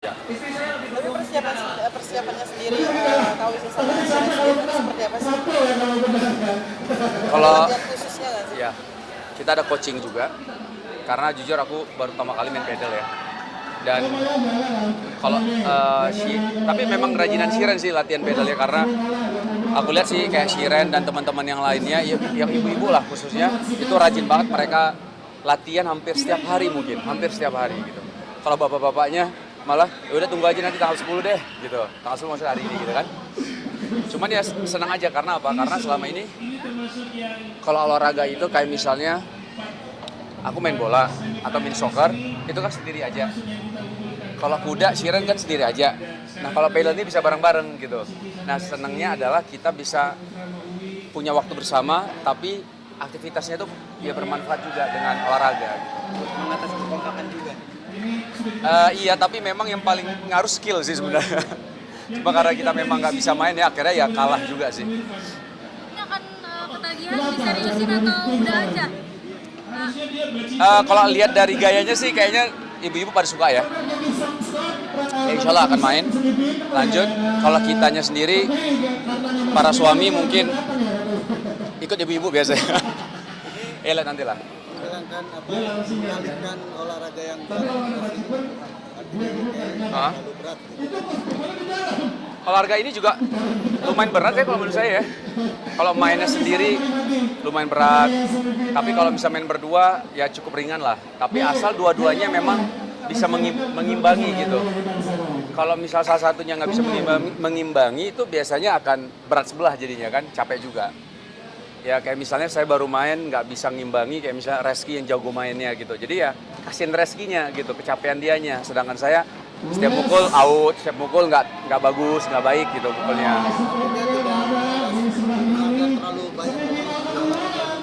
Ya. Tapi persiapannya sendiri, tahu sih sama sendiri itu seperti apa sih? Kalau Latihan khususnya nggak sih? ya kita ada coaching juga karena jujur aku baru pertama kali main pedal ya. Dan kalau tapi memang kerajinan Shiren sih latihan pedal ya, karena aku lihat sih kayak Shiren dan teman-teman yang lainnya yang ibu-ibu lah khususnya itu rajin banget, mereka latihan hampir setiap hari, mungkin hampir setiap hari gitu. Kalau bapak-bapaknya malah ya udah tunggu aja nanti tanggal 10 deh gitu. Tanggal 10 maksudnya hari ini gitu kan. Cuman ya senang aja karena apa? Karena selama ini kalau olahraga itu kayak misalnya aku main bola atau main soccer itu kan sendiri aja. Kalau kuda, Shiren kan sendiri aja. Nah kalau pedal ini bisa bareng-bareng gitu. Nah senangnya adalah kita bisa punya waktu bersama, tapi aktivitasnya itu ya bermanfaat juga dengan olahraga. Mengatasi kekompakan juga. Iya, tapi memang yang paling ngaruh skill sih sebenarnya. Cuma karena kita memang nggak bisa main ya akhirnya ya kalah juga sih. Ini akan ketagihan diseriusin atau udah aja? Kalau lihat dari gayanya sih kayaknya ibu-ibu pada suka ya. Ya insya Allah akan main. Lanjut, kalau kitanya sendiri, para suami mungkin ikut ibu-ibu biasanya. Lihat nanti lah. Menghilangkan mengalihkan olahraga yang Hah? terlalu berat. Olahraga ini juga lumayan berat ya kalau menurut saya ya. Kalau mainnya sendiri lumayan berat, tapi kalau bisa main berdua ya cukup ringan lah. Tapi asal dua-duanya memang bisa mengimbangi gitu. Kalau misal salah satunya nggak bisa mengimbangi itu biasanya akan berat sebelah jadinya kan, capek juga. Ya kayak misalnya saya baru main nggak bisa ngimbangi, kayak misalnya Reski yang jago mainnya gitu. Jadi ya kasihin Reskinya gitu, kecapean dianya. Sedangkan saya setiap mukul out, setiap mukul nggak bagus, nggak baik gitu pukulnya. Dia tidak terlalu banyak.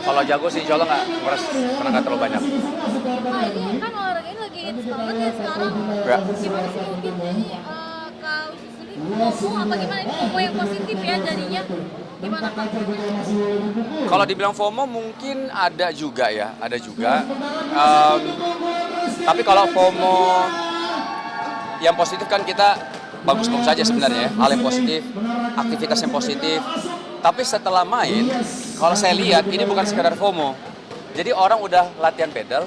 Kalau jago sih insya Allah nggak nguras karena nggak terlalu banyak. Nah ini kan olahraga ini lagi hits banget ya sekarang. Ya. Gimana sih mungkin ini Kak Uci sendiri FOMO apa gimana? Ini FOMO yang positif ya jadinya. Gimana Kak? Kalau dibilang FOMO mungkin ada juga ya, ada juga. Tapi kalau FOMO yang positif kan kita bagus-bagus saja sebenarnya ya, hal yang positif, aktivitas yang positif. Tapi setelah main, kalau saya lihat ini bukan sekedar FOMO. Jadi orang udah latihan pedal,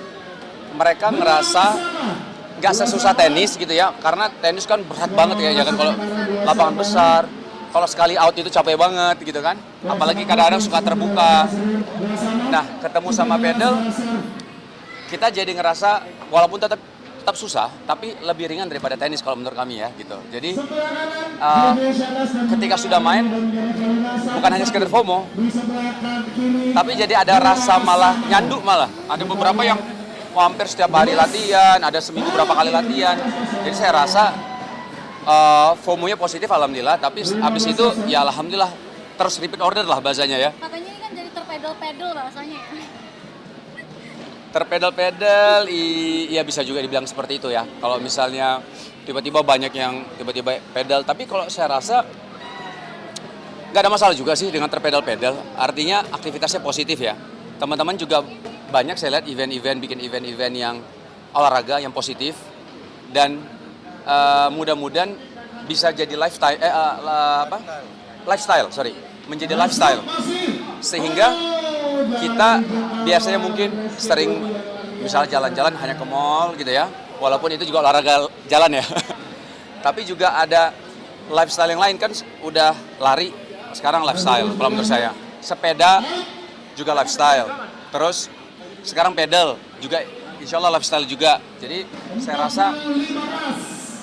mereka ngerasa nggak sesusah tenis gitu ya, karena tenis kan berat banget ya kan, kalau lapangan besar. Kalau sekali out itu capek banget gitu kan, apalagi kadang-kadang suka terbuka. Nah, ketemu sama pedal, kita jadi ngerasa walaupun tetap susah, tapi lebih ringan daripada tenis kalau menurut kami ya gitu. Jadi ketika sudah main, bukan hanya sekedar FOMO, tapi jadi ada rasa malah nyandu malah. Ada beberapa yang hampir setiap hari latihan, ada seminggu berapa kali latihan. Jadi saya rasa FOMO-nya positif alhamdulillah, tapi habis itu ya alhamdulillah terus repeat order lah bahasanya ya. Katanya ini kan jadi terpedal-pedal bahasanya ya. Terpedal-pedal, iya bisa juga dibilang seperti itu ya. Kalau misalnya tiba-tiba banyak yang tiba-tiba pedal, tapi kalau saya rasa nggak ada masalah juga sih dengan terpedal-pedal. Artinya aktivitasnya positif ya. Teman-teman juga banyak saya lihat bikin event-event yang olahraga yang positif, dan mudah-mudahan bisa jadi menjadi lifestyle, sehingga kita biasanya mungkin sering misalnya jalan-jalan hanya ke mall gitu ya, walaupun itu juga olahraga jalan ya. Tapi juga ada lifestyle yang lain kan, udah lari sekarang lifestyle kalau menurut saya, sepeda juga lifestyle, terus sekarang pedal juga insya Allah lifestyle juga. Jadi saya rasa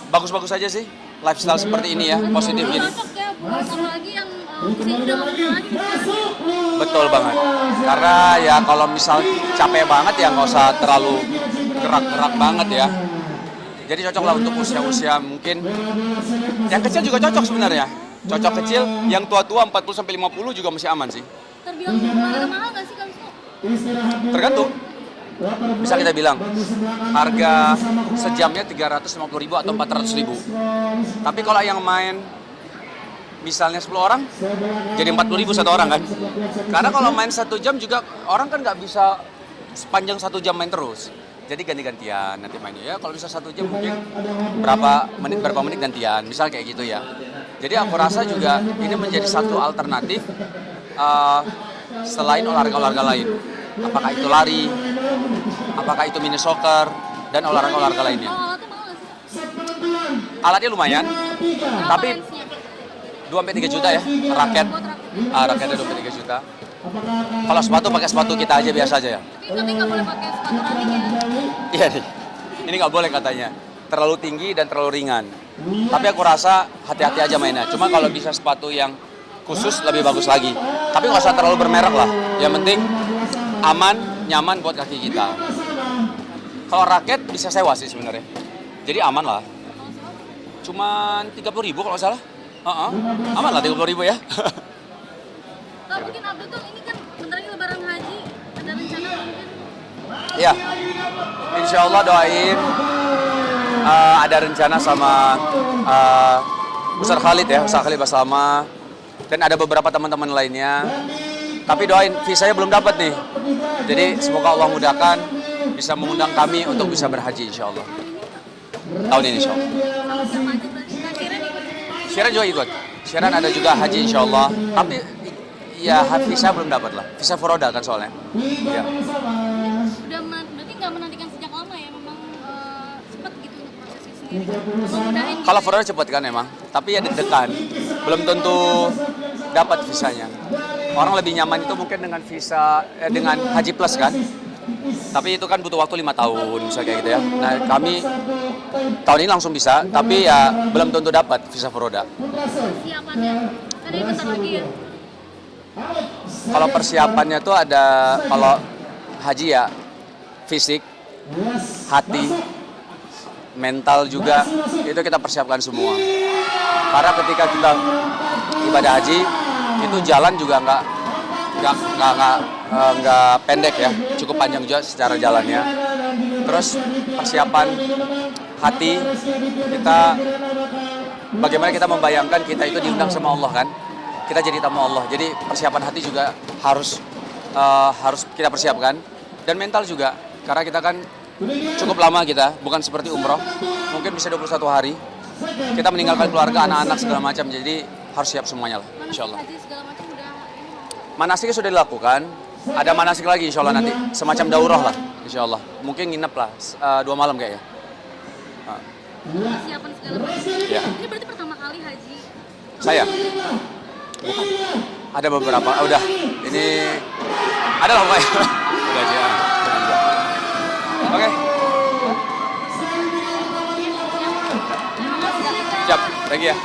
bagus-bagus aja sih lifestyle seperti ini ya, positif gini. Cocok ya buat apalagi yang usia udah nggak muda lagi sekarang. Betul banget. Karena ya kalau misal capek banget ya nggak usah terlalu gerak-gerak banget ya. Jadi cocok lah untuk usia-usia mungkin. Yang kecil juga cocok sebenarnya. Cocok kecil, yang tua-tua 40-50 juga masih aman sih. Terbilang harga mahal nggak sih Kak Wisnu? Tergantung. Bisa kita bilang harga sejamnya 350.000 atau 400.000. Tapi kalau yang main misalnya 10 orang jadi 40.000 satu orang kan. Karena kalau main 1 jam juga orang kan nggak bisa sepanjang 1 jam main terus. Jadi ganti-gantian nanti mainnya. Ya kalau bisa 1 jam mungkin berapa menit gantian. Misal kayak gitu ya. Jadi aku rasa juga ini menjadi satu alternatif selain olahraga-olahraga lain. Apakah itu lari, apakah itu mini soccer, dan olahraga-olahraga lainnya. Kalau alatnya mahal nggak sih? Alatnya lumayan, Berapa tapi range-nya? 2-3 juta ya, raket. Buat raket. Raketnya 2-3 juta. Kalau sepatu pakai sepatu kita aja biasa aja ya. Tapi nggak boleh pakai sepatu running ya. Iya nih, ini nggak boleh katanya. Terlalu tinggi dan terlalu ringan. Tapi aku rasa hati-hati aja mainnya. Cuma kalau bisa sepatu yang khusus lebih bagus lagi. Tapi nggak usah terlalu bermerek lah. Yang penting aman, nyaman buat kaki kita. Kalau raket bisa sewa sih sebenarnya. Jadi aman lah. Cuman 30.000 kalau nggak salah. Aman lah 30.000 ya. Kak, mungkin update dong, ini kan bentar lagi lebaran haji, ada rencana mungkin? Iya. Insya Allah doain ada rencana sama Ustaz Khalid ya, Ustaz Khalid Baslama, dan ada beberapa teman-teman lainnya. Tapi doain, visanya belum dapat nih. Jadi semoga Allah mudahkan bisa mengundang kami untuk bisa berhaji insya Allah. Tahun ini insya Allah. Sama siapa aja berarti? Kak Shiren ikut? Shiran juga ikut. Shiran ada juga haji insya Allah. Tapi ya visa belum dapat lah. Visa Foroda kan soalnya. Ya. Berarti nggak menantikan sejak lama ya, memang cepat gitu untuk prosesnya sendiri. Mudah-mudahan Kalau Foroda cepat kan emang. Tapi ya deg-degan. Belum tentu dapat visanya. Orang lebih nyaman itu mungkin dengan visa dengan Haji Plus kan. Tapi itu kan butuh waktu 5 tahun misalnya kayak gitu ya. Nah kami tahun ini langsung bisa, tapi ya belum tentu dapat visa Foroda. persiapannya, kan ini bentar lagi ya. Kalau persiapannya tuh ada, kalau haji ya fisik, hati, mental juga itu kita persiapkan semua. Karena ketika kita ibadah haji itu jalan juga nggak pendek ya, cukup panjang juga secara jalannya. Terus persiapan hati kita, bagaimana kita membayangkan kita itu diundang sama Allah kan, kita jadi tamu Allah. Jadi persiapan hati juga harus kita persiapkan, dan mental juga karena kita kan cukup lama, kita bukan seperti umroh mungkin bisa 21 hari kita meninggalkan keluarga, anak-anak segala macam, jadi harus siap semuanya lah insya Allah. Haji segala macam udah ini. Manasiknya sudah dilakukan, ada manasik lagi insya Allah nanti, semacam daurah lah insya Allah, mungkin nginep lah 2 malam kayaknya. Persiapan segala macam. Ya. Ini berarti pertama kali haji. Saya bukan, ada beberapa, udah ini ada lah pokoknya. Udah aja. Oke. Terima kasih. Siap, lagi ya.